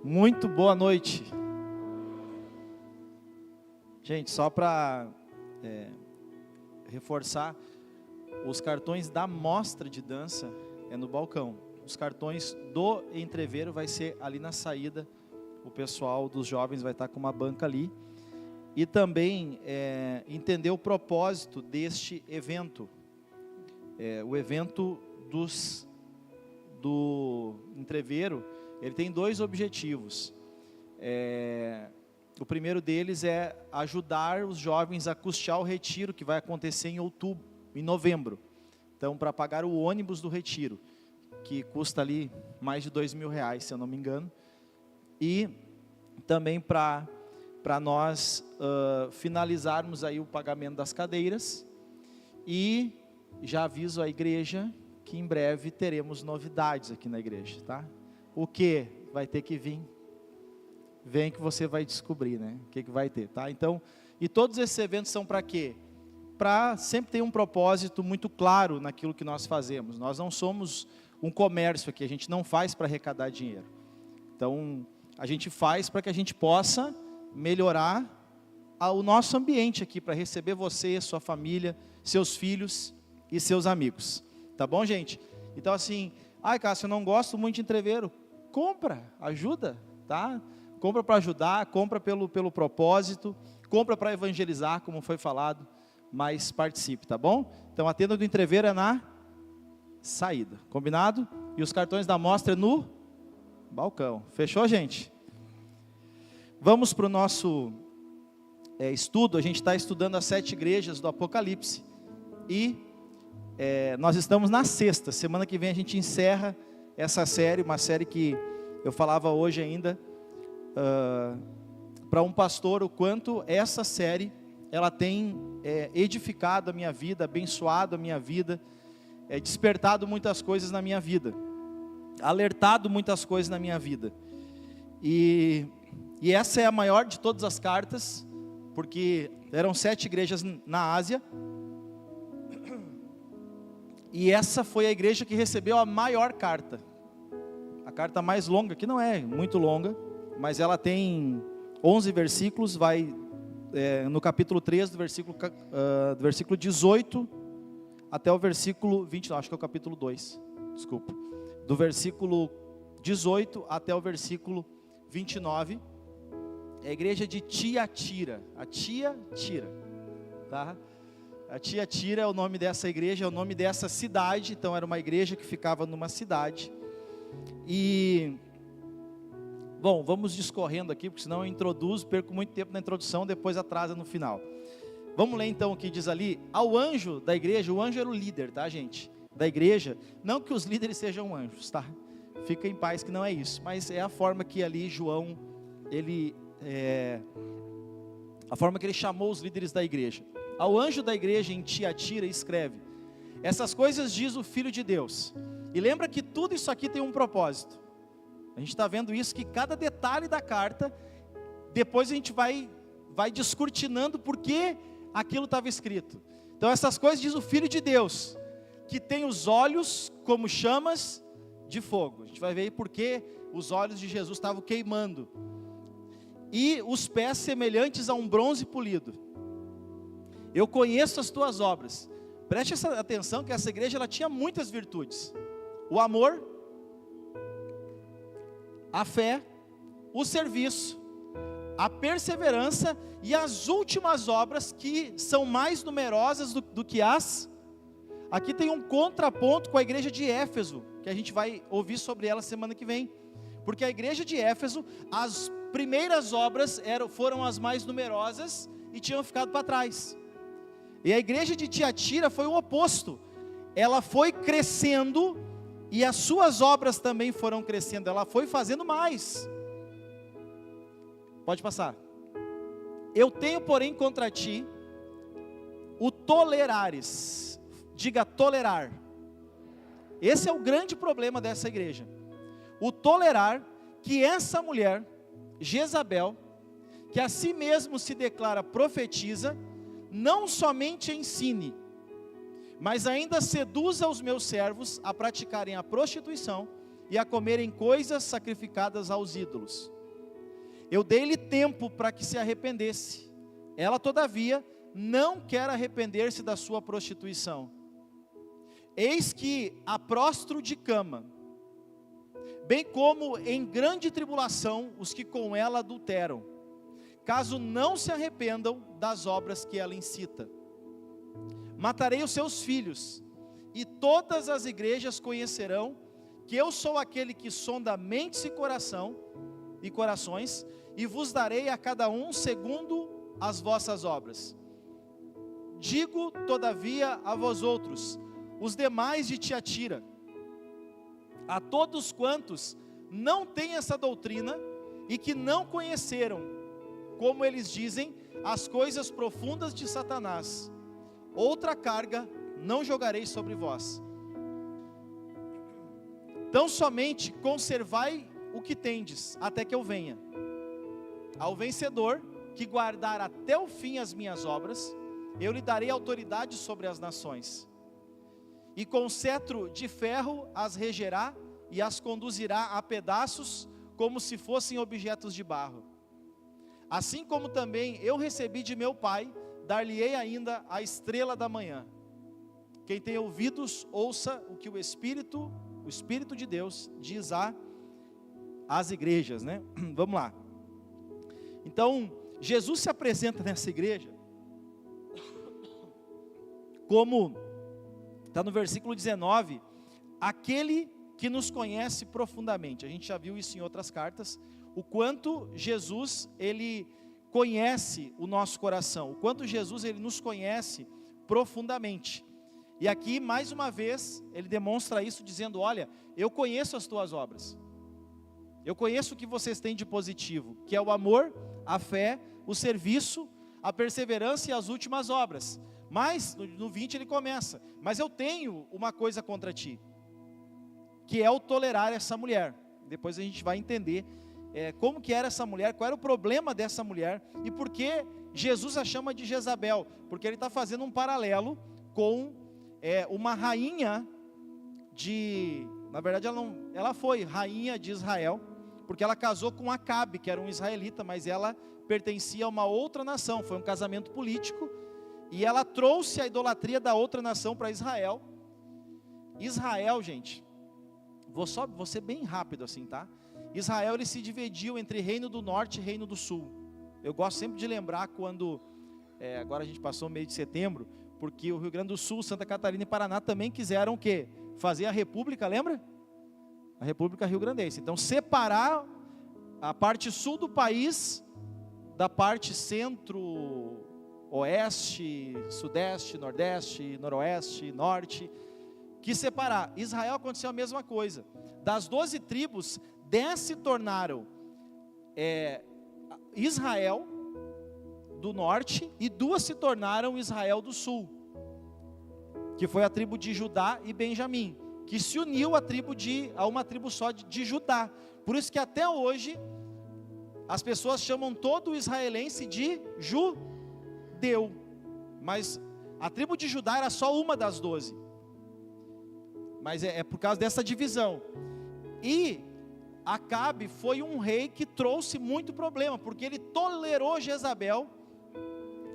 Muito boa noite. Gente, só para reforçar, os cartões da mostra de dança é no balcão. Os cartões do entreveiro vai ser ali na saída. O pessoal dos jovens vai estar com uma banca ali. E também entender o propósito deste evento. O evento do entreveiro, ele tem dois objetivos. O primeiro deles é ajudar os jovens a custear o retiro que vai acontecer em novembro. Então, para pagar o ônibus do retiro, que custa ali mais de R$2.000, se eu não me engano. E também para nós finalizarmos aí o pagamento das cadeiras. E já aviso a igreja que em breve teremos novidades aqui na igreja, tá? O que vai ter que vir? Vem que você vai descobrir, né? O que vai ter, tá? Então, e todos esses eventos são para quê? Para sempre ter um propósito muito claro naquilo que nós fazemos. Nós não somos um comércio aqui, a gente não faz para arrecadar dinheiro. Então, a gente faz para que a gente possa melhorar o nosso ambiente aqui, para receber você, sua família, seus filhos e seus amigos. Tá bom, gente? Então, assim, Cássio, eu não gosto muito de entreveiro. Compra, ajuda, tá? Compra para ajudar, compra pelo propósito, compra para evangelizar, como foi falado, mas participe, tá bom? Então, a tenda do entreveiro é na saída, combinado? E os cartões da mostra é no balcão. Fechou, gente? Vamos para o nosso estudo. A gente está estudando as 7 igrejas do Apocalipse. E nós estamos na 6ª. Semana que vem a gente encerra essa série, uma série que eu falava hoje ainda, para um pastor, o quanto essa série, ela tem edificado a minha vida, abençoado a minha vida, despertado muitas coisas na minha vida, alertado muitas coisas na minha vida. E essa é a maior de todas as cartas, porque eram 7 igrejas na Ásia, e essa foi a igreja que recebeu a maior carta, a carta mais longa, que não é muito longa, mas ela tem 11 versículos, vai no capítulo 3, do versículo 18 até o versículo 20, não, acho que é o capítulo 2, desculpa, do versículo 18 até o versículo 29, é a igreja de Tiatira, a Tiatira, tá? A Tiatira é o nome dessa igreja, é o nome dessa cidade. Então era uma igreja que ficava numa cidade. E, bom, vamos discorrendo aqui, porque senão eu introduzo, perco muito tempo na introdução, depois atrasa no final. Vamos ler então o que diz ali. Ao anjo da igreja, o anjo era o líder, tá, gente? Da igreja, não que os líderes sejam anjos, tá? Fica em paz que não é isso, mas é a forma que ali João, a forma que ele chamou os líderes da igreja. Ao anjo da igreja em Tiatira escreve: essas coisas diz o Filho de Deus. E lembra que tudo isso aqui tem um propósito. A gente está vendo isso, que cada detalhe da carta, depois a gente vai descortinando por que aquilo estava escrito. Então essas coisas diz o Filho de Deus, que tem os olhos como chamas de fogo. A gente vai ver aí por que os olhos de Jesus estavam queimando. E os pés semelhantes a um bronze polido. Eu conheço as tuas obras. Preste atenção que essa igreja ela tinha muitas virtudes. O amor, a fé, o serviço, a perseverança e as últimas obras, que são mais numerosas do que as. Aqui tem um contraponto com a igreja de Éfeso, que a gente vai ouvir sobre ela semana que vem. Porque a igreja de Éfeso, as primeiras obras foram as mais numerosas e tinham ficado para trás. E a igreja de Tiatira foi o oposto. Ela foi crescendo e as suas obras também foram crescendo. Ela foi fazendo mais. Pode passar. Eu tenho, porém, contra ti o tolerares. Diga tolerar. Esse é o grande problema dessa igreja. O tolerar que essa mulher, Jezabel, que a si mesmo se declara profetiza, não somente ensine, mas ainda seduza os meus servos a praticarem a prostituição e a comerem coisas sacrificadas aos ídolos. Eu dei-lhe tempo para que se arrependesse. Ela, todavia, não quer arrepender-se da sua prostituição. Eis que a prostro de cama, bem como em grande tribulação os que com ela adulteram, caso não se arrependam das obras que ela incita. Matarei os seus filhos, e todas as igrejas conhecerão que eu sou aquele que sonda mentes e corações, e vos darei a cada um segundo as vossas obras. Digo, todavia, a vós outros, os demais de Tiatira, a todos quantos não têm essa doutrina, e que não conheceram, como eles dizem, as coisas profundas de Satanás, outra carga não jogarei sobre vós. Tão somente conservai o que tendes, até que eu venha. Ao vencedor, que guardar até o fim as minhas obras, eu lhe darei autoridade sobre as nações. E com cetro de ferro as regerá, e as conduzirá a pedaços, como se fossem objetos de barro. Assim como também eu recebi de meu Pai, dar-lhe-ei ainda a estrela da manhã. Quem tem ouvidos, ouça o que o Espírito de Deus diz às igrejas, né? Vamos lá. Então, Jesus se apresenta nessa igreja como, está no versículo 19, aquele que nos conhece profundamente. A gente já viu isso em outras cartas, o quanto Jesus, ele conhece o nosso coração, o quanto Jesus, ele nos conhece profundamente. E aqui, mais uma vez, ele demonstra isso dizendo, olha, eu conheço as tuas obras, eu conheço o que vocês têm de positivo, que é o amor, a fé, o serviço, a perseverança e as últimas obras. Mas, no 20 ele começa, mas eu tenho uma coisa contra ti, que é o tolerar essa mulher. Depois a gente vai entender como que era essa mulher, qual era o problema dessa mulher, e por que Jesus a chama de Jezabel, porque ele está fazendo um paralelo com uma rainha na verdade ela foi rainha de Israel, porque ela casou com Acabe, que era um israelita, mas ela pertencia a uma outra nação, foi um casamento político, e ela trouxe a idolatria da outra nação para Israel. Israel, gente, vou ser bem rápido assim, tá? Israel, ele se dividiu entre reino do norte e reino do sul. Eu gosto sempre de lembrar quando, agora a gente passou o mês de setembro, porque o Rio Grande do Sul, Santa Catarina e Paraná também quiseram o quê? Fazer a república, lembra? A República Rio-Grandense. Então, separar a parte sul do país da parte centro, oeste, sudeste, nordeste, noroeste, norte, que separar. Israel aconteceu a mesma coisa. Das 12 tribos, 10 se tornaram Israel do norte e 2 se tornaram Israel do sul, que foi a tribo de Judá e Benjamim, que se uniu a uma tribo só de Judá. Por isso que até hoje as pessoas chamam todo o israelense de judeu, mas a tribo de Judá era só uma das 12, mas é por causa dessa divisão. E Acabe foi um rei que trouxe muito problema, porque ele tolerou Jezabel,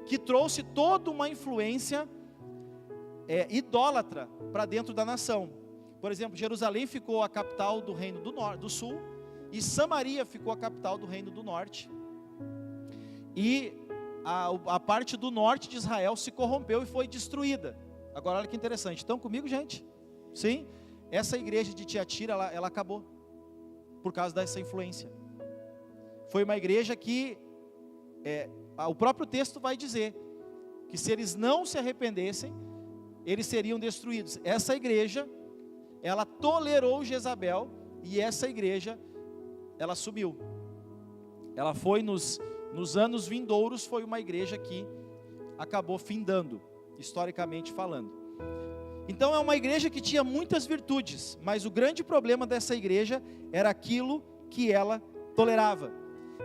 que trouxe toda uma influência idólatra para dentro da nação. Por exemplo, Jerusalém ficou a capital do reino do sul, e Samaria ficou a capital do reino do norte. E a parte do norte de Israel se corrompeu e foi destruída. Agora olha que interessante, estão comigo, gente? Sim? Essa igreja de Tiatira, ela acabou por causa dessa influência. Foi uma igreja que o próprio texto vai dizer que se eles não se arrependessem, eles seriam destruídos. Essa igreja, ela tolerou Jezabel, e essa igreja, ela sumiu. Ela foi nos anos vindouros, foi uma igreja que acabou findando, historicamente falando. Então é uma igreja que tinha muitas virtudes, mas o grande problema dessa igreja era aquilo que ela tolerava.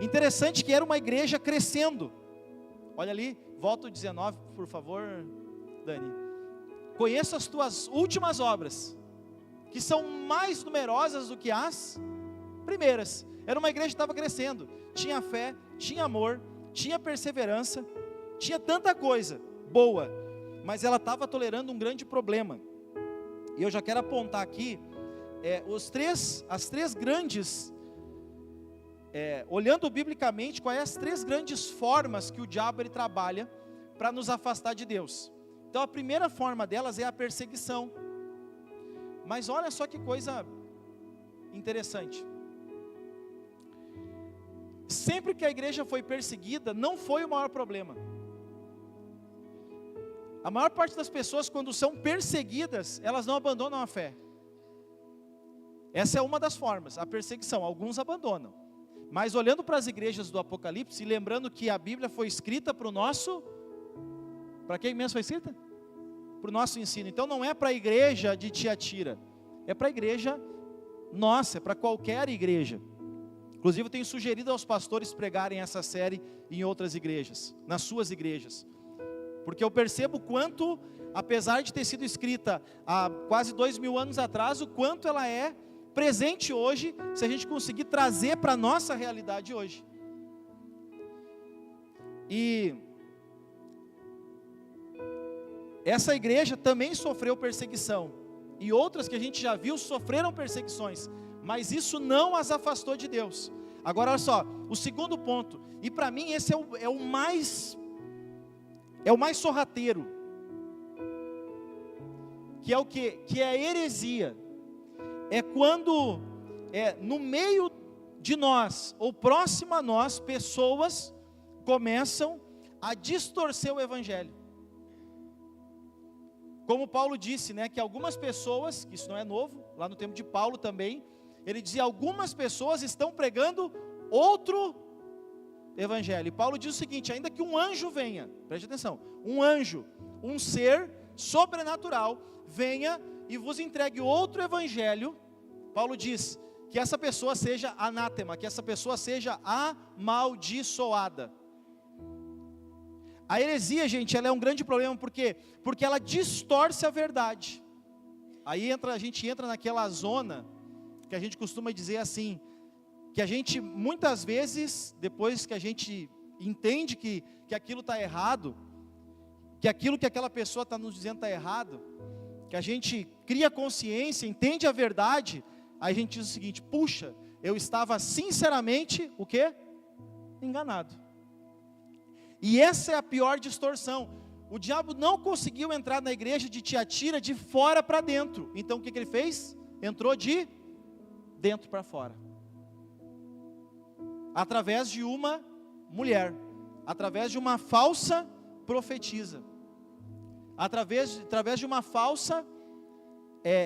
Interessante que era uma igreja crescendo. Olha ali, volta o 19, por favor, Dani. Conheço as tuas últimas obras. que são mais numerosas do que as primeiras. Era uma igreja que estava crescendo, tinha fé, tinha amor, tinha perseverança, tinha tanta coisa boa, mas ela estava tolerando um grande problema. E eu já quero apontar aqui, as três grandes, olhando biblicamente, quais as três grandes formas que o diabo ele trabalha para nos afastar de Deus. Então a primeira forma delas é a perseguição. Mas olha só que coisa interessante. Sempre que a igreja foi perseguida, não foi o maior problema. A maior parte das pessoas, quando são perseguidas, elas não abandonam a fé. Essa é uma das formas, a perseguição. Alguns abandonam. Mas olhando para as igrejas do Apocalipse, e lembrando que a Bíblia foi escrita para o nosso... Para quem mesmo foi escrita? Para o nosso ensino. Então não é para a igreja de Tiatira, é para a igreja nossa, é para qualquer igreja. Inclusive eu tenho sugerido aos pastores pregarem essa série em outras igrejas, nas suas igrejas. Porque eu percebo quanto, apesar de ter sido escrita há quase 2000 anos atrás, o quanto ela é presente hoje, se a gente conseguir trazer para a nossa realidade hoje. E essa igreja também sofreu perseguição, e outras que a gente já viu sofreram perseguições, mas isso não as afastou de Deus. Agora olha só, o segundo ponto, e para mim esse é o mais sorrateiro, que é o quê? Que é a heresia. É quando no meio de nós, ou próximo a nós, pessoas começam a distorcer o evangelho. Como Paulo disse, né, que algumas pessoas, que isso não é novo, lá no tempo de Paulo também, ele dizia, algumas pessoas estão pregando outro evangelho. E Paulo diz o seguinte, ainda que um anjo venha, preste atenção, um anjo, um ser sobrenatural, venha e vos entregue outro evangelho, Paulo diz, que essa pessoa seja anátema, que essa pessoa seja amaldiçoada. A heresia, gente, ela é um grande problema, por quê? Porque ela distorce a verdade. Aí a gente entra naquela zona, que a gente costuma dizer assim, que a gente, muitas vezes, depois que a gente entende que aquilo está errado, que aquilo que aquela pessoa está nos dizendo está errado, que a gente cria consciência, entende a verdade, aí a gente diz o seguinte, puxa, eu estava sinceramente, o quê? Enganado. E essa é a pior distorção. O diabo não conseguiu entrar na igreja de Tiatira de fora para dentro. Então o que ele fez? Entrou de dentro para fora. Através de uma mulher. Através de uma falsa profetisa. Através de uma falsa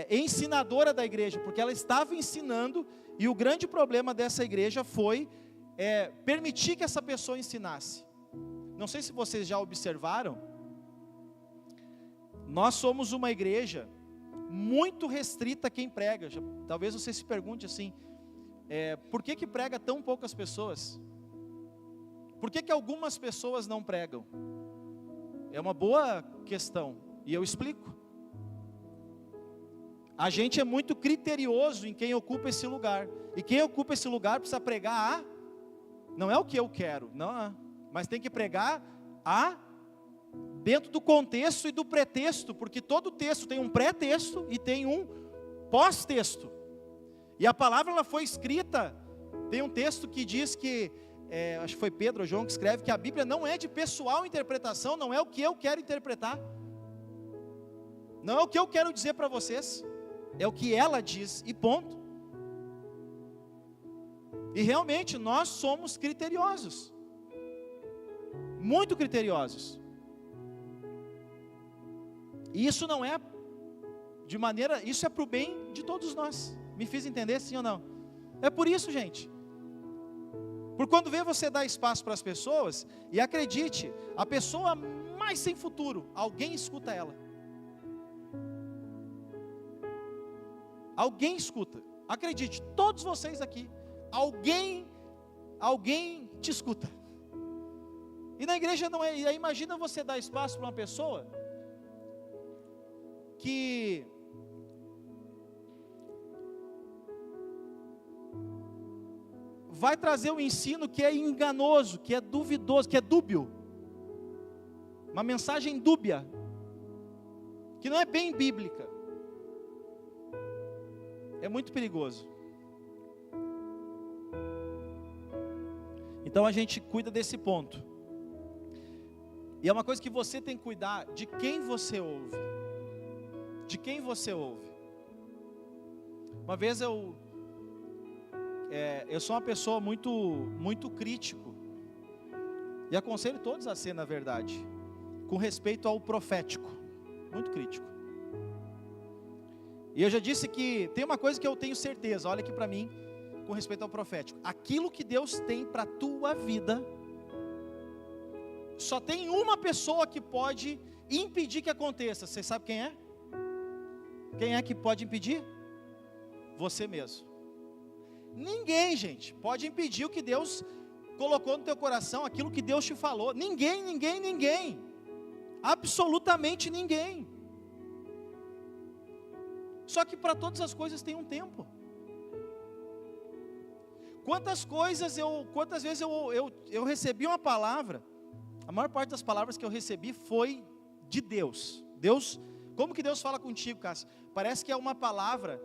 ensinadora da igreja. Porque ela estava ensinando. E o grande problema dessa igreja foi permitir que essa pessoa ensinasse. Não sei se vocês já observaram, nós somos uma igreja muito restrita a quem prega. Talvez você se pergunte assim, por que prega tão poucas pessoas? Por que algumas pessoas não pregam? É uma boa questão, e eu explico. A gente é muito criterioso em quem ocupa esse lugar, e quem ocupa esse lugar precisa pregar não é o que eu quero, não, mas tem que pregar dentro do contexto e do pretexto, porque todo texto tem um pré-texto e tem um pós-texto. E a palavra ela foi escrita, tem um texto que diz que, acho que foi Pedro ou João que escreve, que a Bíblia não é de pessoal interpretação, não é o que eu quero interpretar, não é o que eu quero dizer para vocês, é o que ela diz, e ponto. E realmente nós somos criteriosos. Muito criteriosos. E isso não é de maneira, isso é para o bem de todos nós. Me fiz entender, sim ou não? É por isso, gente. Por quando vê você dar espaço para as pessoas, e acredite, a pessoa mais sem futuro, alguém escuta ela. Alguém escuta. Acredite, todos vocês aqui, alguém te escuta. E na igreja não é, e aí imagina você dar espaço para uma pessoa que vai trazer um ensino que é enganoso, que é duvidoso, que é dúbio. Uma mensagem dúbia, que não é bem bíblica. É muito perigoso. Então a gente cuida desse ponto. E é uma coisa que você tem que cuidar de quem você ouve. De quem você ouve. Uma vez eu sou uma pessoa muito crítico. E aconselho todos a ser, na verdade, com respeito ao profético. Muito crítico. E eu já disse que tem uma coisa que eu tenho certeza, olha aqui para mim, com respeito ao profético. Aquilo que Deus tem para a tua vida, só tem uma pessoa que pode impedir que aconteça. Você sabe quem é? Quem é que pode impedir? Você mesmo. Ninguém, gente, pode impedir o que Deus colocou no teu coração, aquilo que Deus te falou. Ninguém. Absolutamente ninguém. Só que para todas as coisas tem um tempo. Quantas vezes eu recebi uma palavra, a maior parte das palavras que eu recebi foi de Deus. Deus, como que Deus fala contigo, Cássio? Parece que é uma palavra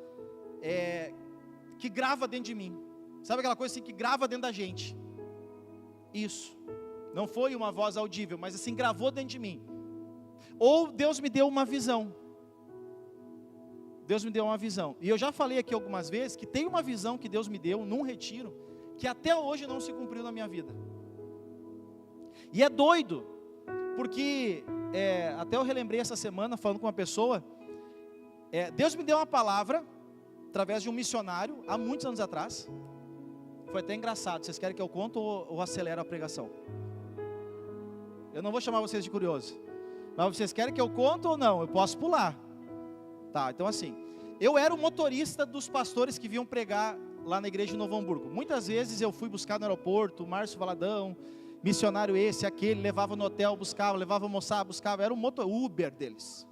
que grava dentro de mim. Sabe aquela coisa assim que grava dentro da gente? Isso. Não foi uma voz audível, mas assim, gravou dentro de mim. Ou Deus me deu uma visão. Deus me deu uma visão. E eu já falei aqui algumas vezes que tem uma visão que Deus me deu num retiro, que até hoje não se cumpriu na minha vida. E é doido, porque até eu relembrei essa semana, falando com uma pessoa, Deus me deu uma palavra, através de um missionário, há muitos anos atrás. Foi até engraçado. Vocês querem que eu conte ou acelero a pregação? Eu não vou chamar vocês de curioso. Mas vocês querem que eu conte ou não? Eu posso pular. Tá, então assim, eu era o motorista dos pastores que vinham pregar lá na igreja de Novo Hamburgo. Muitas vezes eu fui buscar no aeroporto, Márcio Valadão, missionário esse, aquele, levava no hotel, buscava, levava almoçar, buscava, era o Uber deles.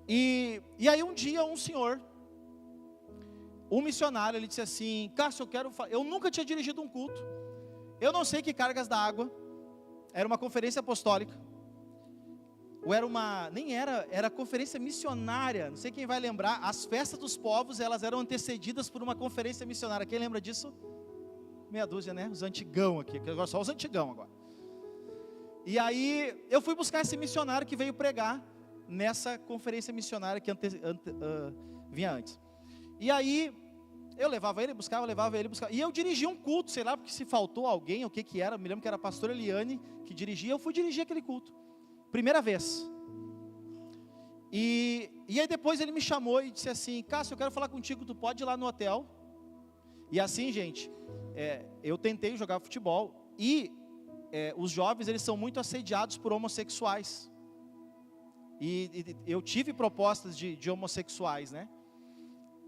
E aí um dia um senhor, um missionário, ele disse assim: Cássio, eu nunca tinha dirigido um culto, eu não sei que cargas da água, era uma conferência apostólica, ou era conferência missionária, não sei quem vai lembrar, as festas dos povos, elas eram antecedidas por uma conferência missionária, quem lembra disso? Meia dúzia, né? Os antigão aqui, agora só os antigão agora. E aí, eu fui buscar esse missionário que veio pregar nessa conferência missionária que vinha antes. E aí, eu levava ele, buscava, e eu dirigi um culto, sei lá, porque se faltou alguém, o que era, me lembro que era a pastora Eliane que dirigia, eu fui dirigir aquele culto. Primeira vez. E aí depois ele me chamou e disse assim: Cássio, eu quero falar contigo, tu pode ir lá no hotel. E assim, gente, eu tentei jogar futebol. E os jovens, eles são muito assediados por homossexuais. E eu tive propostas de homossexuais, né?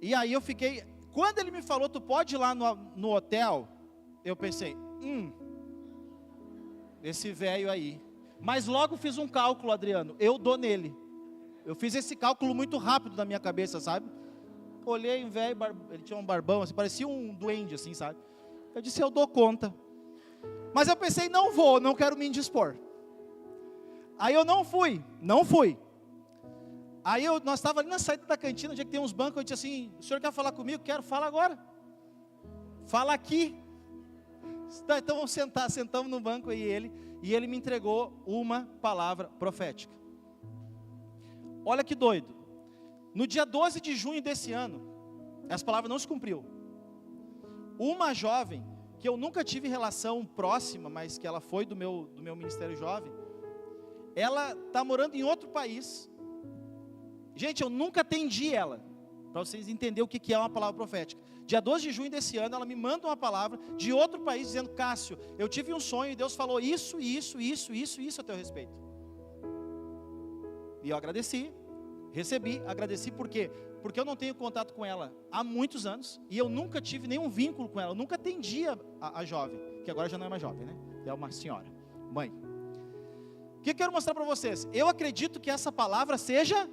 E aí eu fiquei, quando ele me falou, tu pode ir lá no hotel, eu pensei, esse velho aí. Mas logo fiz um cálculo, Adriano, eu dou nele. Eu fiz esse cálculo muito rápido na minha cabeça, sabe? Olhei um velho, ele tinha um barbão, assim, parecia um duende, assim, sabe? Eu disse, eu dou conta. Mas eu pensei, não quero me indispor. Aí eu não fui. Aí nós estávamos ali na saída da cantina, onde é que tem uns bancos, eu disse assim: o senhor quer falar comigo? Quero, fala agora. Fala aqui. Então vamos sentar, sentamos no banco e ele me entregou uma palavra profética. Olha que doido. No dia 12 de junho desse ano, essa palavra não se cumpriu. Uma jovem, que eu nunca tive relação próxima, mas que ela foi do meu ministério jovem, ela está morando em outro país. Gente, eu nunca atendi ela, para vocês entenderem o que é uma palavra profética. Dia 12 de junho desse ano, ela me manda uma palavra de outro país, dizendo: Cássio, eu tive um sonho e Deus falou isso a teu respeito. E eu agradeci, agradeci por quê? Porque eu não tenho contato com ela há muitos anos, e eu nunca tive nenhum vínculo com ela, eu nunca atendi a jovem, que agora já não é mais jovem, né? É uma senhora, mãe. O que eu quero mostrar para vocês? Eu acredito que essa palavra seja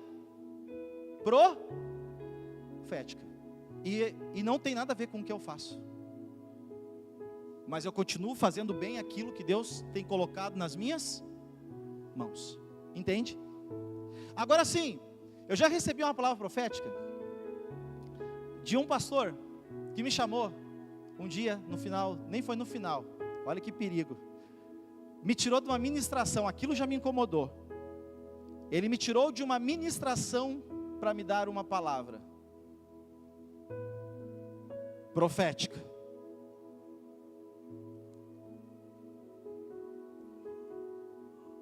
profética. E não tem nada a ver com o que eu faço. mas eu continuo fazendo bem aquilo que Deus tem colocado nas minhas mãos. Entende? Agora sim, eu já recebi uma palavra profética de um pastor que me chamou um dia no final, nem foi no final, olha que perigo, me tirou de uma ministração, aquilo já me incomodou. Ele me tirou de uma ministração para me dar uma palavra profética.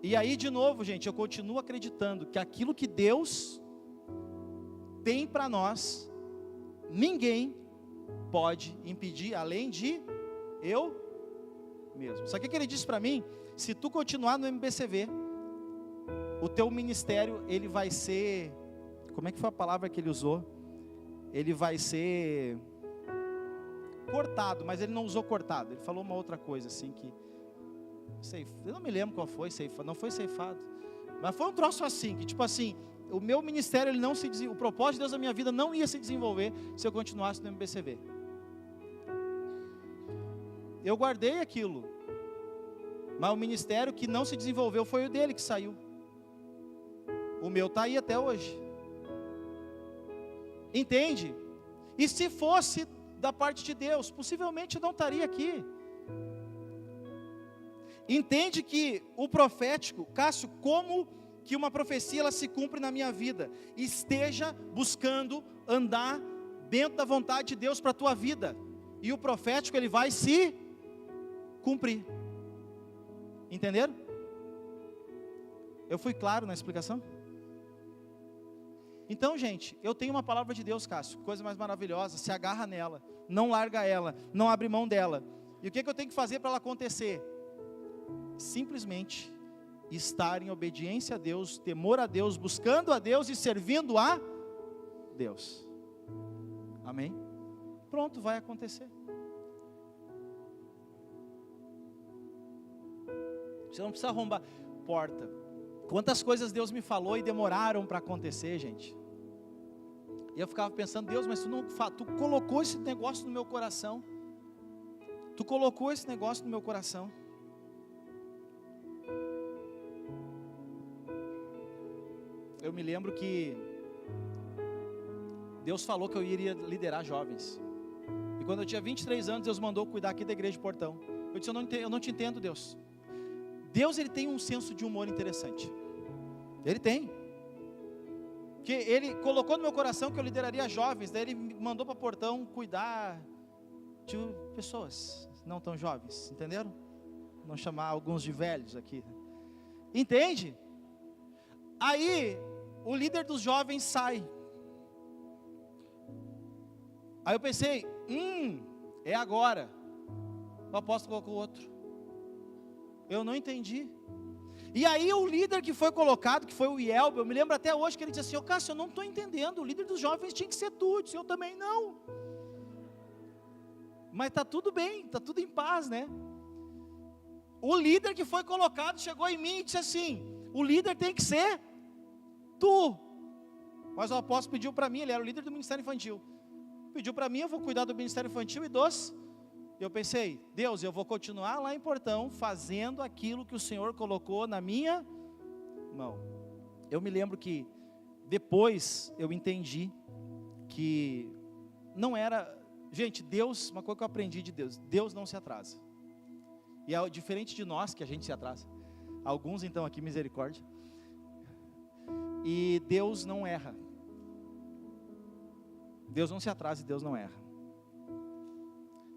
E aí de novo, gente, eu continuo acreditando que aquilo que Deus tem para nós, ninguém pode impedir, além de eu mesmo. Sabe o que ele disse para mim? Se tu continuar no MBCV, o teu ministério, ele vai ser, como é que foi a palavra que ele usou? Ele vai ser cortado, mas ele não usou cortado, ele falou uma outra coisa assim que, eu não me lembro qual foi, não foi ceifado, mas foi um troço assim, que tipo assim, o meu ministério, ele não se, o propósito de Deus na minha vida não ia se desenvolver se eu continuasse no MBCV. Eu guardei aquilo, mas o ministério que não se desenvolveu foi o dele que saiu. O meu está aí até hoje. Entende? E se fosse da parte de Deus, possivelmente eu não estaria aqui. Entende que o profético, Cássio, como que uma profecia ela se cumpre na minha vida? Esteja buscando andar dentro da vontade de Deus para a tua vida. E o profético ele vai se cumprir. Entenderam? Eu fui claro na explicação? Então, gente, eu tenho uma palavra de Deus, Cássio, coisa mais maravilhosa, se agarra nela, não larga ela, não abre mão dela. E o que eu tenho que fazer para ela acontecer? Simplesmente estar em obediência a Deus, temor a Deus, buscando a Deus e servindo a Deus. Amém? Pronto, vai acontecer. Você não precisa arrombar porta. Quantas coisas Deus me falou e demoraram para acontecer, gente. E eu ficava pensando, Deus, mas tu colocou esse negócio no meu coração. Tu colocou esse negócio no meu coração. Eu me lembro que Deus falou que eu iria liderar jovens. E quando eu tinha 23 anos, Deus mandou cuidar aqui da igreja de Portão. Eu disse, eu não te entendo, Deus. Deus, ele tem um senso de humor interessante. Ele tem. Que ele colocou no meu coração que eu lideraria jovens. Daí ele me mandou para Portão cuidar de pessoas não tão jovens. Entenderam? Não chamar alguns de velhos aqui. Entende? Aí, o líder dos jovens sai. Aí eu pensei, é agora. O apóstolo colocou outro. Eu não entendi. E aí o líder que foi colocado, que foi o Ielber, eu me lembro até hoje que ele disse assim, Cássio, eu não estou entendendo, o líder dos jovens tinha que ser tu. Eu disse, eu também não. Mas está tudo bem, está tudo em paz, né? O líder que foi colocado chegou em mim e disse assim, o líder tem que ser tu. Mas o apóstolo pediu para mim, ele era o líder do Ministério Infantil. Pediu para mim, eu vou cuidar do Ministério Infantil e dos... Eu pensei, Deus, eu vou continuar lá em Portão, fazendo aquilo que o Senhor colocou na minha mão. Eu me lembro que, depois, eu entendi que não era... Gente, Deus, uma coisa que eu aprendi de Deus, Deus não se atrasa. E é diferente de nós, que a gente se atrasa. Alguns, então, aqui, misericórdia. E Deus não erra. Deus não se atrasa e Deus não erra.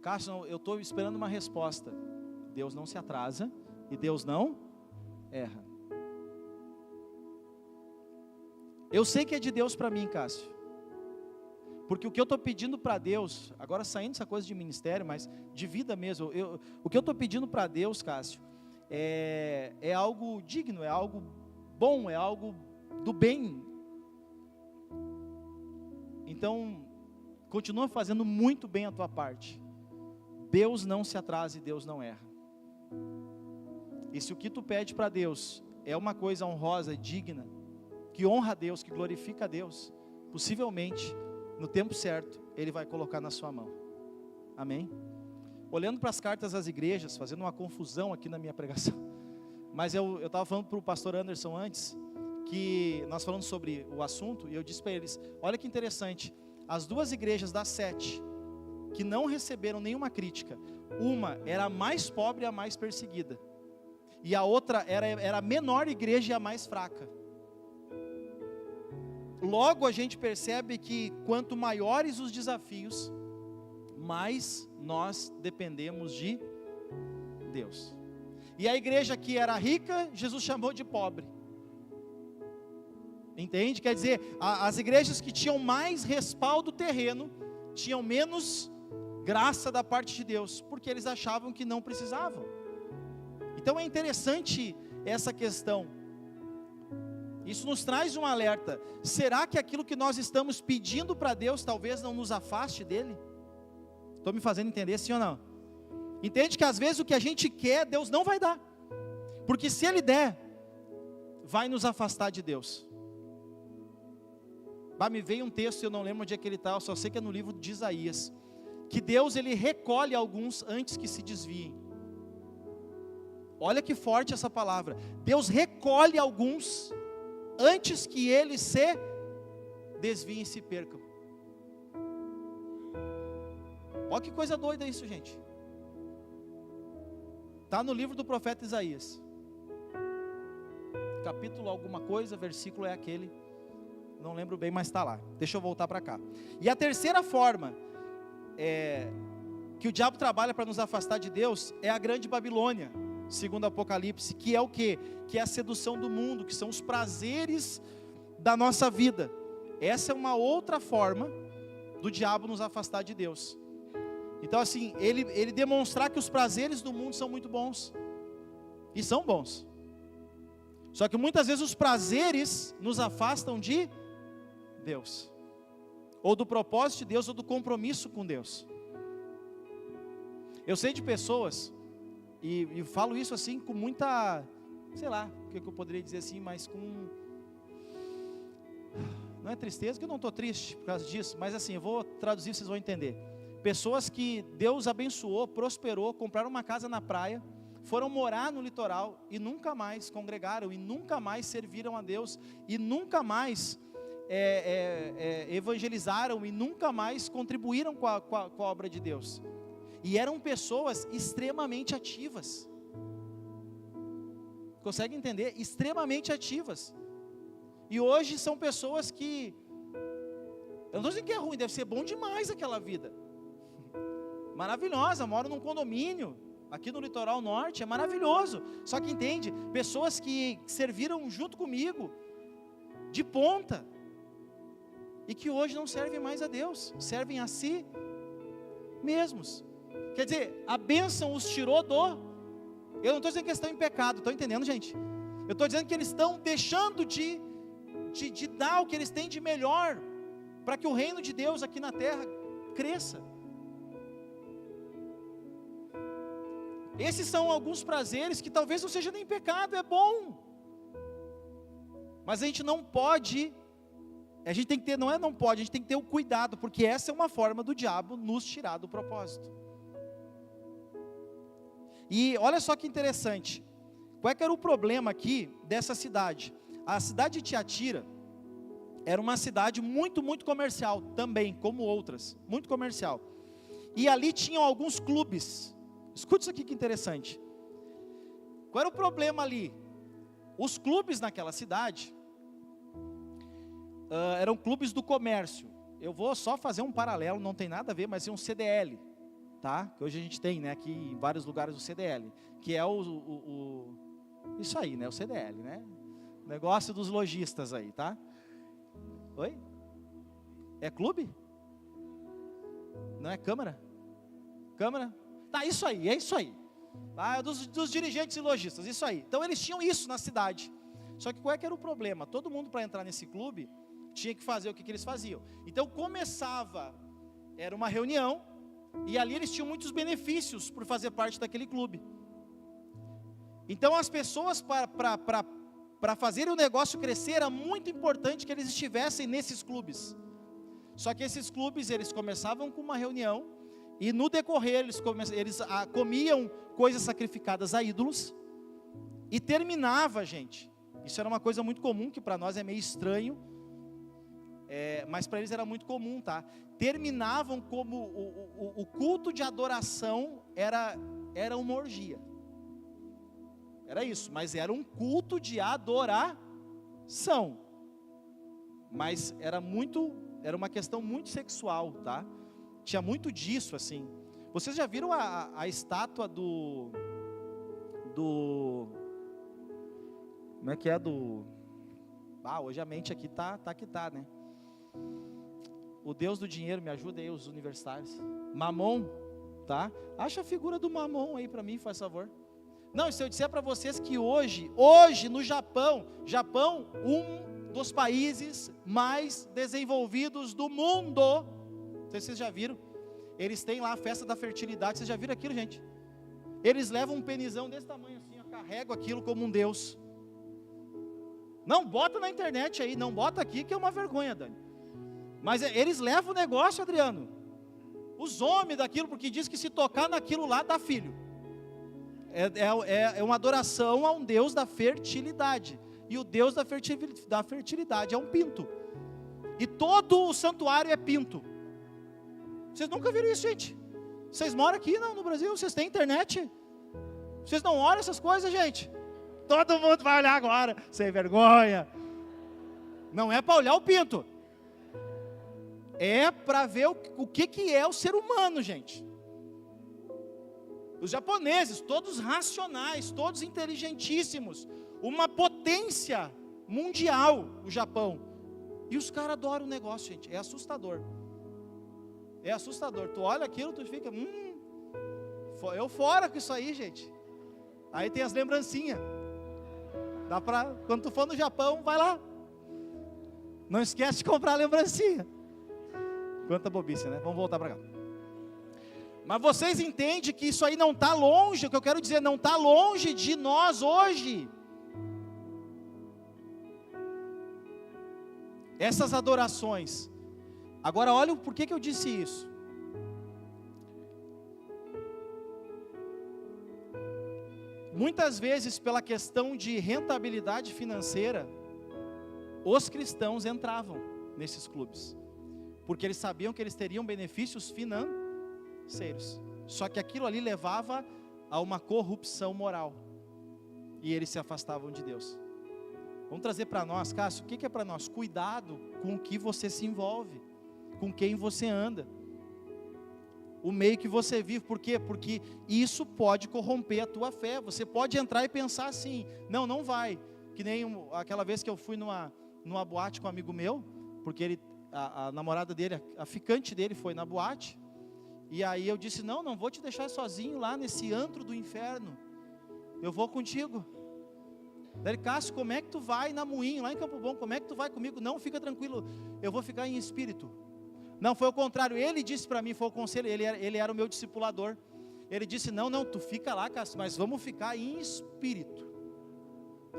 Cássio, eu estou esperando uma resposta. Deus não se atrasa e Deus não erra. Eu sei que é de Deus para mim, Cássio. Porque o que eu estou pedindo para Deus, agora saindo dessa coisa de ministério, mas de vida mesmo, o que eu estou pedindo para Deus, Cássio, é algo digno, é algo bom, é algo do bem. Então, continua fazendo muito bem a tua parte. Deus não se atrasa e Deus não erra. E se o que tu pede para Deus é uma coisa honrosa, digna, que honra a Deus, que glorifica a Deus, possivelmente, no tempo certo, Ele vai colocar na sua mão. Amém? olhando para as cartas às igrejas, fazendo uma confusão aqui na minha pregação, mas eu estava falando para o pastor Anderson antes, que nós falamos sobre o assunto, e eu disse para eles, olha que interessante, as duas igrejas das 7, que não receberam nenhuma crítica, uma era a mais pobre e a mais perseguida, e a outra era a menor igreja e a mais fraca. Logo a gente percebe que quanto maiores os desafios, mais nós dependemos de Deus. E a igreja que era rica, Jesus chamou de pobre. Entende? Quer dizer, as igrejas que tinham mais respaldo terreno, tinham menos graça da parte de Deus, porque eles achavam que não precisavam. Então é interessante essa questão. Isso nos traz um alerta. Será que aquilo que nós estamos pedindo para Deus, talvez não nos afaste dele? Estou me fazendo entender, sim ou não? Entende que às vezes o que a gente quer, Deus não vai dar. Porque se Ele der, vai nos afastar de Deus. Me veio um texto, eu não lembro onde é que ele está, eu só sei que é no livro de Isaías. Que Deus, Ele recolhe alguns antes que se desviem. Olha que forte essa palavra. Deus recolhe alguns antes que eles se desviem e se percam. Olha que coisa doida isso, gente. Está no livro do profeta Isaías. Capítulo alguma coisa, versículo é aquele. Não lembro bem, mas está lá. Deixa eu voltar para cá. E a terceira forma que o diabo trabalha para nos afastar de Deus é a grande Babilônia, segundo Apocalipse, que é o quê? Que é a sedução do mundo, que são os prazeres da nossa vida. Essa é uma outra forma do diabo nos afastar de Deus. Então assim, ele demonstrar que os prazeres do mundo são muito bons, e são bons, só que muitas vezes os prazeres nos afastam de Deus, ou do propósito de Deus, ou do compromisso com Deus. Eu sei de pessoas, e falo isso assim com muita, sei lá, o que eu poderia dizer assim, mas com, não é tristeza, que eu não estou triste por causa disso, mas assim, eu vou traduzir, vocês vão entender. Pessoas que Deus abençoou, prosperou, compraram uma casa na praia, foram morar no litoral e nunca mais congregaram, e nunca mais serviram a Deus, e nunca mais evangelizaram, e nunca mais contribuíram com a obra de Deus. E eram pessoas extremamente ativas. Consegue entender? Extremamente ativas. E hoje são pessoas que, eu não estou dizendo que é ruim, deve ser bom demais aquela vida. Maravilhosa, moro num condomínio, aqui no litoral norte, é maravilhoso. Só que entende, pessoas que serviram junto comigo, de ponta, e que hoje não servem mais a Deus, servem a si mesmos. Quer dizer, a bênção os tirou do... Eu não estou dizendo que eles estão em pecado, estão entendendo, gente? Eu estou dizendo que eles estão deixando de dar o que eles têm de melhor, para que o reino de Deus aqui na terra cresça. Esses são alguns prazeres que talvez não seja nem pecado, é bom. Mas a gente não pode, a gente tem que ter, não pode, a gente tem que ter o cuidado, porque essa é uma forma do diabo nos tirar do propósito. E olha só que interessante, qual é que era o problema aqui dessa cidade? A cidade de Tiatira era uma cidade muito, muito comercial também, como outras, muito comercial. E ali tinham alguns clubes. Escuta isso aqui que interessante. Qual era o problema ali? Os clubes naquela cidade eram clubes do comércio. Eu vou só fazer um paralelo, não tem nada a ver, mas é um CDL, tá? Que hoje a gente tem, né, aqui em vários lugares o CDL, que é isso aí, né, o CDL, né? Negócio dos lojistas aí, tá? Oi? É clube? Não é Câmara? Câmara? Tá, isso aí, é isso aí. Tá, dos dirigentes e lojistas, isso aí. Então eles tinham isso na cidade. Só que qual é que era o problema? Todo mundo para entrar nesse clube tinha que fazer o que eles faziam. Então começava, era uma reunião, e ali eles tinham muitos benefícios por fazer parte daquele clube. Então as pessoas para fazerem o negócio crescer, era muito importante que eles estivessem nesses clubes. Só que esses clubes, eles começavam com uma reunião, E no decorrer, eles comiam coisas sacrificadas a ídolos. E terminava, gente. Isso era uma coisa muito comum, que para nós é meio estranho. Mas para eles era muito comum, tá? Terminavam como o culto de adoração era uma orgia. Era isso, mas era um culto de adoração. Mas era uma questão muito sexual, tá? Tinha muito disso, assim. Vocês já viram a estátua do... Como é que é hoje a mente aqui tá que tá, né? O Deus do dinheiro, me ajuda aí, os universitários. Mamon, tá? Acha a figura do Mamon aí para mim, faz favor. Não, se eu disser para vocês que hoje no Japão, um dos países mais desenvolvidos do mundo, não sei se vocês já viram, eles têm lá a festa da fertilidade, vocês já viram aquilo, gente? Eles levam um penizão desse tamanho assim, carregam aquilo como um Deus. Não bota na internet aí, não bota aqui, que é uma vergonha, Dani. Mas eles levam o negócio, Adriano. Os homens daquilo, porque diz que se tocar naquilo lá, dá filho. É uma adoração a um Deus da fertilidade. E o Deus da fertilidade é um pinto. E todo o santuário é pinto. Vocês nunca viram isso, gente? Vocês moram aqui no Brasil, vocês têm internet? Vocês não olham essas coisas, gente? Todo mundo vai olhar agora, sem vergonha. Não é para olhar o pinto. É para ver o que é o ser humano, gente. Os japoneses, todos racionais, todos inteligentíssimos. Uma potência mundial, o Japão. E os caras adoram o negócio, gente. É assustador. É assustador. Tu olha aquilo, tu fica... eu fora com isso aí, gente. Aí tem as lembrancinhas. Dá pra, quando tu for no Japão, vai lá. Não esquece de comprar a lembrancinha. Quanta bobice, né? Vamos voltar para cá. Mas vocês entendem que isso aí não está longe, o que eu quero dizer, não está longe de nós hoje. Essas adorações. Agora olha o porquê que eu disse isso. Muitas vezes, pela questão de rentabilidade financeira, os cristãos entravam nesses clubes. Porque eles sabiam que eles teriam benefícios financeiros. Só que aquilo ali levava a uma corrupção moral. E eles se afastavam de Deus. Vamos trazer para nós, Cássio, o que é para nós? Cuidado com o que você se envolve. Com quem você anda. O meio que você vive. Por quê? Porque isso pode corromper a tua fé. Você pode entrar e pensar assim, não vai. Que nem aquela vez que eu fui numa boate com um amigo meu, porque a namorada dele, a ficante dele foi na boate, e aí eu disse, não vou te deixar sozinho lá nesse antro do inferno, eu vou contigo. Daí, Cássio, como é que tu vai na Moinho, lá em Campo Bom, como é que tu vai comigo? Não, fica tranquilo, eu vou ficar em espírito. Não, foi o contrário, ele disse para mim, foi o conselho, ele era o meu discipulador, ele disse, não, tu fica lá, Cássio, mas vamos ficar em espírito.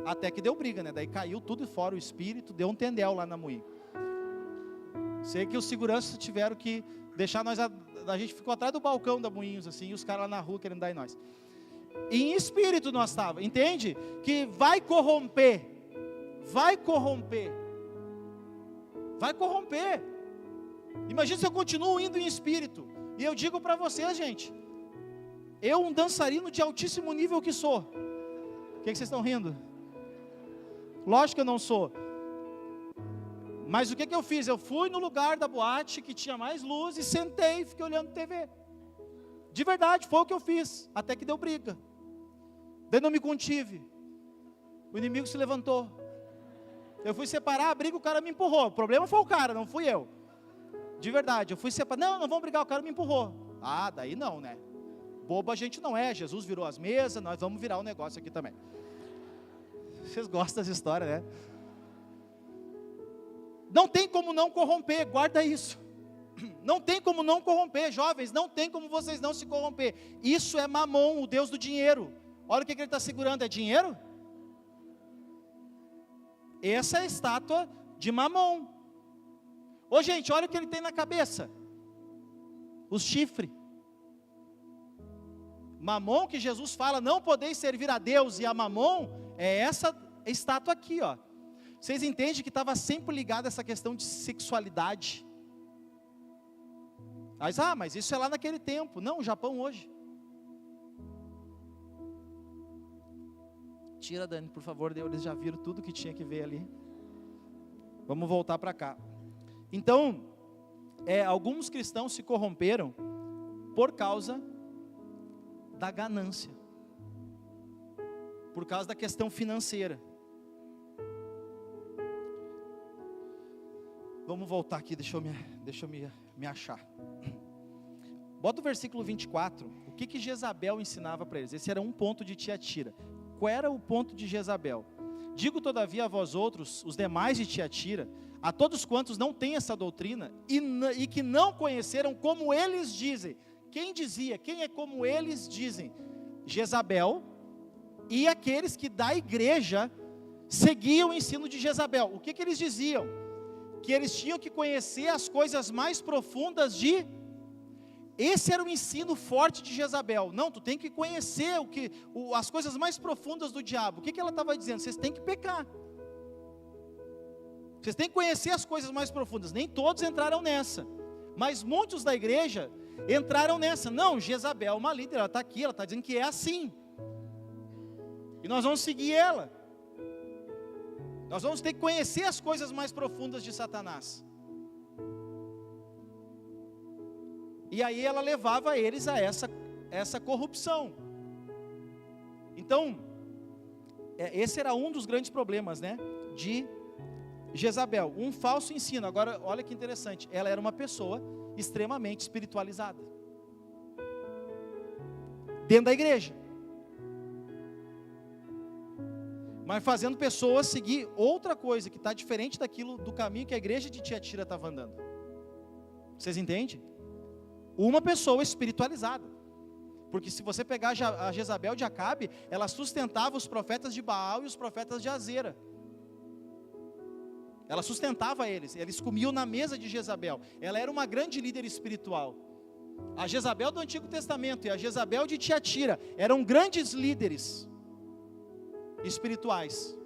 Até que deu briga, né? Daí caiu tudo fora o espírito, deu um tendel lá na Moinho. Sei que os seguranças tiveram que deixar nós, a gente ficou atrás do balcão da Moinhos, assim, e os caras lá na rua querendo dar em nós. E em espírito nós estávamos, entende? Que vai corromper. Imagina se eu continuo indo em espírito. E eu digo para vocês, gente, eu um dançarino de altíssimo nível que sou. O que vocês estão rindo? Lógico que eu não sou. Mas o que eu fiz? Eu fui no lugar da boate que tinha mais luz e sentei e fiquei olhando TV. De verdade, foi o que eu fiz. Até que deu briga. Daí não me contive. O inimigo se levantou. Eu fui separar a briga, o cara me empurrou. O problema foi o cara, não fui eu. De verdade, eu fui separar. Não vamos brigar, o cara me empurrou. Ah, daí não, né? Bobo a gente não é. Jesus virou as mesas, nós vamos virar o negócio aqui também. Vocês gostam dessa história, né? Não tem como não corromper, guarda isso. Não tem como não corromper, jovens, não tem como vocês não se corromper. Isso é Mamon, o Deus do dinheiro. Olha o que ele está segurando, é dinheiro? Essa é a estátua de Mamon. Ô gente, olha o que ele tem na cabeça. Os chifres. Mamon que Jesus fala, não podeis servir a Deus, e a Mamon é essa estátua aqui, ó. Vocês entendem que estava sempre ligado a essa questão de sexualidade. Mas isso é lá naquele tempo. Não, o Japão hoje. Tira, Dani, por favor, eles já viram tudo que tinha que ver ali. Vamos voltar para cá. Então, alguns cristãos se corromperam por causa da ganância, por causa da questão financeira. Vamos voltar aqui, deixa eu me achar. Bota o versículo 24. O que Jezabel ensinava para eles? Esse era um ponto de Tiatira. Qual era o ponto de Jezabel? Digo todavia a vós outros, os demais de Tiatira, a todos quantos não têm essa doutrina e que não conheceram como eles dizem. Quem dizia? Quem é como eles dizem? Jezabel e aqueles que da igreja seguiam o ensino de Jezabel. O que eles diziam? Que eles tinham que conhecer as coisas mais profundas de... Esse era o ensino forte de Jezabel. Não, tu tem que conhecer as coisas mais profundas do diabo. O que ela estava dizendo? Vocês têm que pecar. Vocês têm que conhecer as coisas mais profundas. Nem todos entraram nessa, mas muitos da igreja entraram nessa. Não, Jezabel é uma líder, ela está aqui, ela está dizendo que é assim. E nós vamos seguir ela. Nós vamos ter que conhecer as coisas mais profundas de Satanás. E aí ela levava eles a essa corrupção. Então, esse era um dos grandes problemas, né, de Jezabel, um falso ensino. Agora, olha que interessante, ela era uma pessoa extremamente espiritualizada, dentro da igreja, mas fazendo pessoas seguir outra coisa, que está diferente do caminho que a igreja de Tiatira estava andando. Vocês entendem? Uma pessoa espiritualizada, porque se você pegar a Jezabel de Acabe, ela sustentava os profetas de Baal e os profetas de Azera. Ela sustentava eles comiam na mesa de Jezabel. Ela era uma grande líder espiritual. A Jezabel do Antigo Testamento e a Jezabel de Tiatira eram grandes líderes espirituais,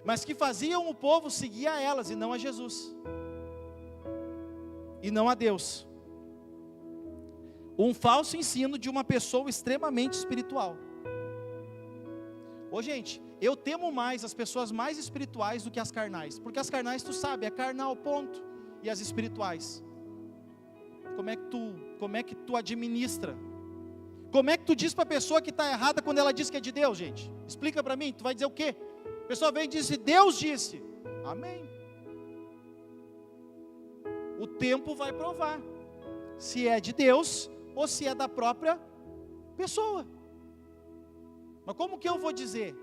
mas que faziam o povo seguir a elas e não a Jesus, e não a Deus. Um falso ensino de uma pessoa extremamente espiritual. Ô gente, eu temo mais as pessoas mais espirituais do que as carnais, porque as carnais tu sabe, é carnal, ponto. E as espirituais, como é que tu administra? Como é que tu diz para a pessoa que está errada quando ela diz que é de Deus, gente? Explica para mim, tu vai dizer o quê? A pessoa vem e diz, Deus disse, amém. O tempo vai provar se é de Deus ou se é da própria pessoa. Mas como que eu vou dizer?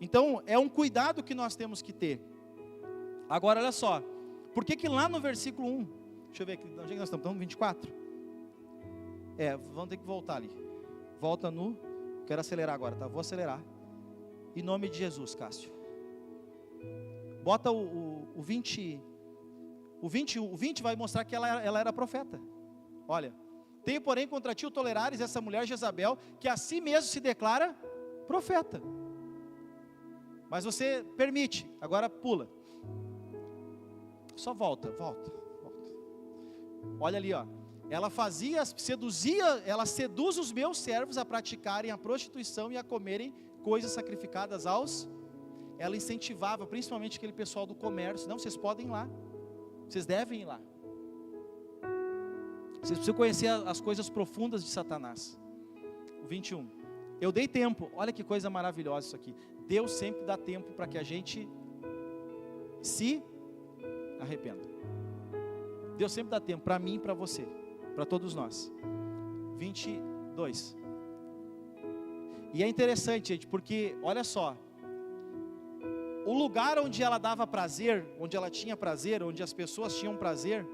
Então, é um cuidado que nós temos que ter. Agora, olha só. Por que lá no versículo 1, deixa eu ver aqui, onde é que nós estamos? Estamos no 24? Vamos ter que voltar ali. Volta no... Quero acelerar agora, tá? Vou acelerar. Em nome de Jesus, Cássio. Bota o 20... O 20 vai mostrar que ela era profeta. Olha. Tenho, porém, contra ti o tolerares essa mulher Jezabel, que a si mesmo se declara profeta. Mas você permite, agora pula. Só volta. Olha ali, ó. Ela ela seduz os meus servos a praticarem a prostituição e a comerem coisas sacrificadas aos... Ela incentivava, principalmente aquele pessoal do comércio. Não, vocês podem ir lá. Vocês devem ir lá. Vocês precisam conhecer as coisas profundas de Satanás. O 21. Eu dei tempo. Olha que coisa maravilhosa isso aqui. Deus sempre dá tempo para que a gente se arrependa. Deus sempre dá tempo para mim e para você. Para todos nós. 22. E é interessante, gente, porque, olha só. O lugar onde ela dava prazer, onde ela tinha prazer, onde as pessoas tinham prazer...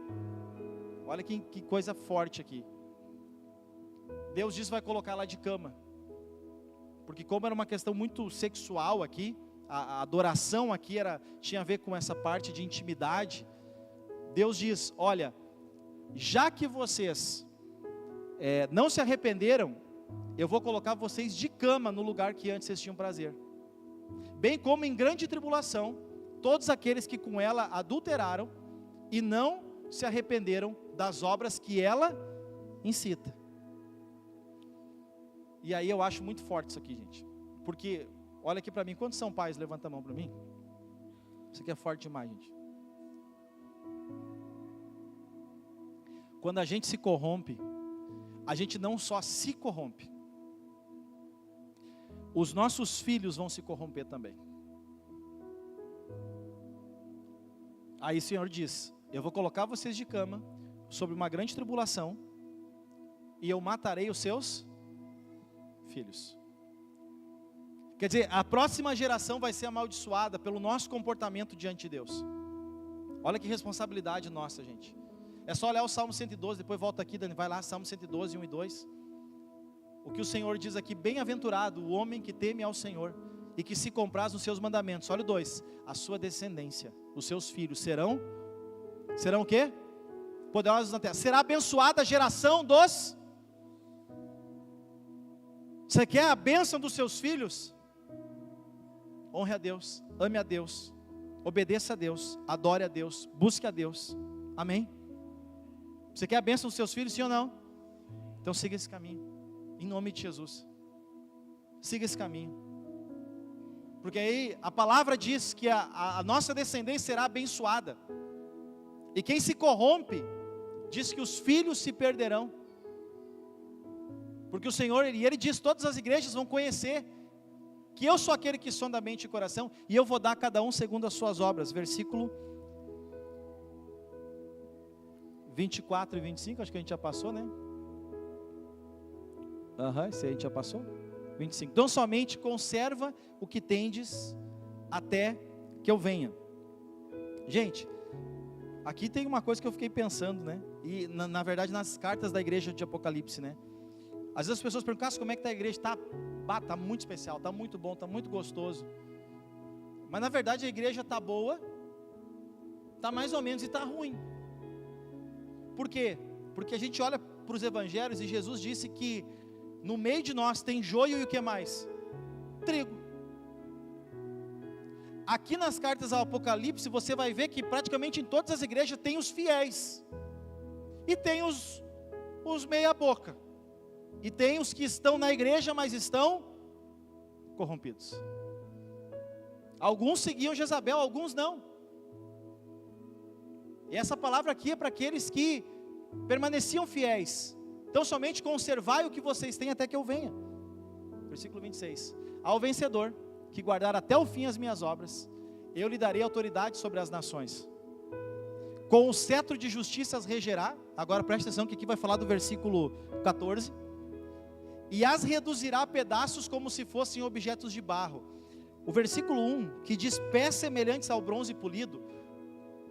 Olha que coisa forte aqui. Deus diz que vai colocar ela de cama. Porque como era uma questão muito sexual aqui, a adoração aqui tinha a ver com essa parte de intimidade. Deus diz, olha, já que vocês não se arrependeram, eu vou colocar vocês de cama no lugar que antes vocês tinham prazer. Bem como em grande tribulação, todos aqueles que com ela adulteraram e não se arrependeram das obras que ela incita. E aí eu acho muito forte isso aqui, gente. Porque, olha aqui para mim, quantos são pais? Levanta a mão para mim. Isso aqui é forte demais, gente. Quando a gente se corrompe, a gente não só se corrompe, os nossos filhos vão se corromper também. Aí o Senhor diz: eu vou colocar vocês de cama, sobre uma grande tribulação, e eu matarei os seus filhos. Quer dizer, a próxima geração vai ser amaldiçoada pelo nosso comportamento diante de Deus. Olha que responsabilidade nossa, gente. É só olhar o Salmo 112, depois volta aqui, Dani, vai lá, Salmo 112, 1 e 2. O que o Senhor diz aqui: bem-aventurado o homem que teme ao Senhor e que se compraz nos seus mandamentos. Olha o 2, a sua descendência, os seus filhos serão o quê? Poderosos na terra. Será abençoada a geração dos... Você quer a bênção dos seus filhos? Honre a Deus, ame a Deus, obedeça a Deus, adore a Deus, busque a Deus. Amém? Você quer a bênção dos seus filhos, sim ou não? Então siga esse caminho, em nome de Jesus. Siga esse caminho. Porque aí a palavra diz que a nossa descendência será abençoada. E quem se corrompe, diz que os filhos se perderão. Porque o Senhor, ele diz: todas as igrejas vão conhecer que eu sou aquele que sonda a mente e o coração, e eu vou dar a cada um segundo as suas obras. Versículo 24 e 25, acho que a gente já passou, né? Esse aí a gente já passou. 25. Então somente conserva o que tendes até que eu venha. Gente, aqui tem uma coisa que eu fiquei pensando, né? E na verdade nas cartas da igreja de Apocalipse, né? Às vezes as pessoas perguntam: como é que está a igreja? Está muito especial, está muito bom, está muito gostoso. Mas na verdade a igreja está boa, está mais ou menos, e está ruim. Por quê? Porque a gente olha para os evangelhos e Jesus disse que no meio de nós tem joio e o que mais? Trigo. Aqui nas cartas ao Apocalipse você vai ver que praticamente em todas as igrejas tem os fiéis. E tem os meia boca. E tem os que estão na igreja, mas estão corrompidos. Alguns seguiam Jezabel, alguns não. E essa palavra aqui é para aqueles que permaneciam fiéis. Então somente conservai o que vocês têm até que eu venha. Versículo 26. Ao vencedor, que guardar até o fim as minhas obras, eu lhe darei autoridade sobre as nações. Com o cetro de justiça as regerá. Agora preste atenção que aqui vai falar do versículo 14. E as reduzirá a pedaços como se fossem objetos de barro. O versículo 1, que diz pés semelhantes ao bronze polido.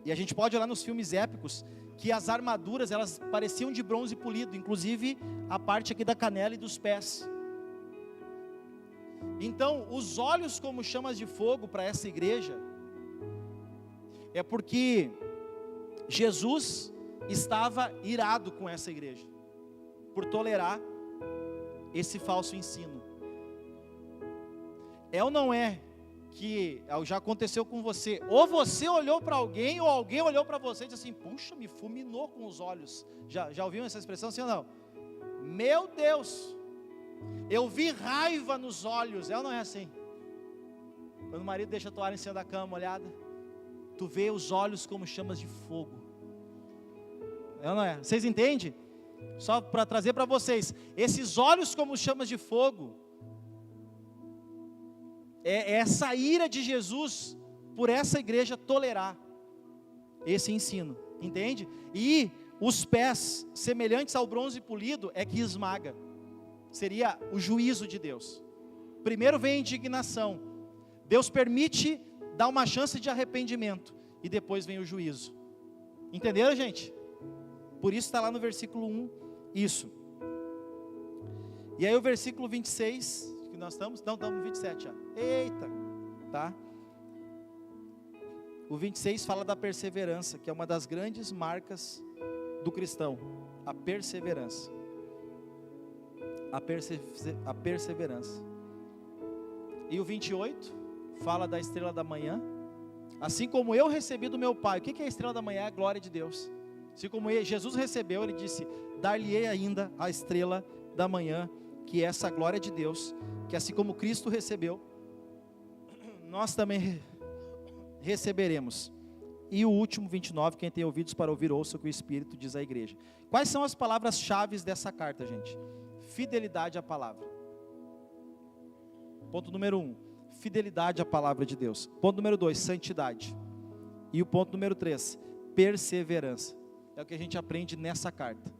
E a gente pode olhar nos filmes épicos, que as armaduras, elas pareciam de bronze polido, inclusive a parte aqui da canela e dos pés. Então, os olhos como chamas de fogo para essa igreja, é porque Jesus estava irado com essa igreja, por tolerar esse falso ensino. É ou não é que já aconteceu com você? Ou você olhou para alguém, ou alguém olhou para você e disse assim: puxa, me fulminou com os olhos. Já ouviu essa expressão, sim ou não? Meu Deus, eu vi raiva nos olhos. É ou não é assim? Quando o marido deixa a toalha em cima da cama molhada, tu vê os olhos como chamas de fogo. É ou não é? Vocês entendem? Só para trazer para vocês, esses olhos como chamas de fogo, é essa ira de Jesus por essa igreja tolerar esse ensino, entende? E os pés semelhantes ao bronze polido é que esmaga, seria o juízo de Deus. Primeiro vem a indignação, Deus permite dar uma chance de arrependimento, e depois vem o juízo. Entenderam, gente? Por isso está lá no versículo 1, isso. E aí o versículo 26, que nós estamos no 27 já. Eita, tá? O 26 fala da perseverança, que é uma das grandes marcas do cristão? A perseverança. A perseverança. E o 28 fala da estrela da manhã. Assim como eu recebi do meu Pai. O que é a estrela da manhã? É a glória de Deus. Assim como Jesus recebeu, ele disse: dar-lhe-ei ainda a estrela da manhã, que é essa glória de Deus, que assim como Cristo recebeu, nós também receberemos. E o último 29, quem tem ouvidos para ouvir, ouça o que o Espírito diz à igreja. Quais são as palavras-chave dessa carta, gente? Fidelidade à palavra. Ponto número 1, fidelidade à palavra de Deus. Ponto número 2, santidade. E o ponto número 3, perseverança. É o que a gente aprende nessa carta.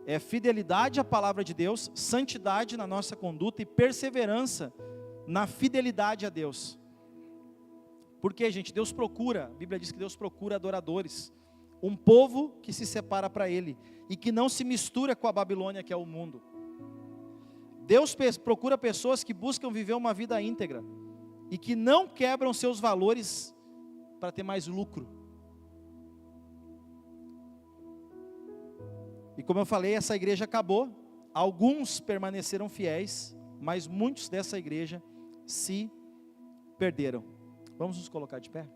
É fidelidade à palavra de Deus, santidade na nossa conduta e perseverança na fidelidade a Deus. Porque, gente, Deus procura, a Bíblia diz que Deus procura adoradores, um povo que se separa para Ele, e que não se mistura com a Babilônia, que é o mundo. Deus procura pessoas que buscam viver uma vida íntegra, e que não quebram seus valores para ter mais lucro. E como eu falei, essa igreja acabou, alguns permaneceram fiéis, mas muitos dessa igreja se perderam. Vamos nos colocar de pé?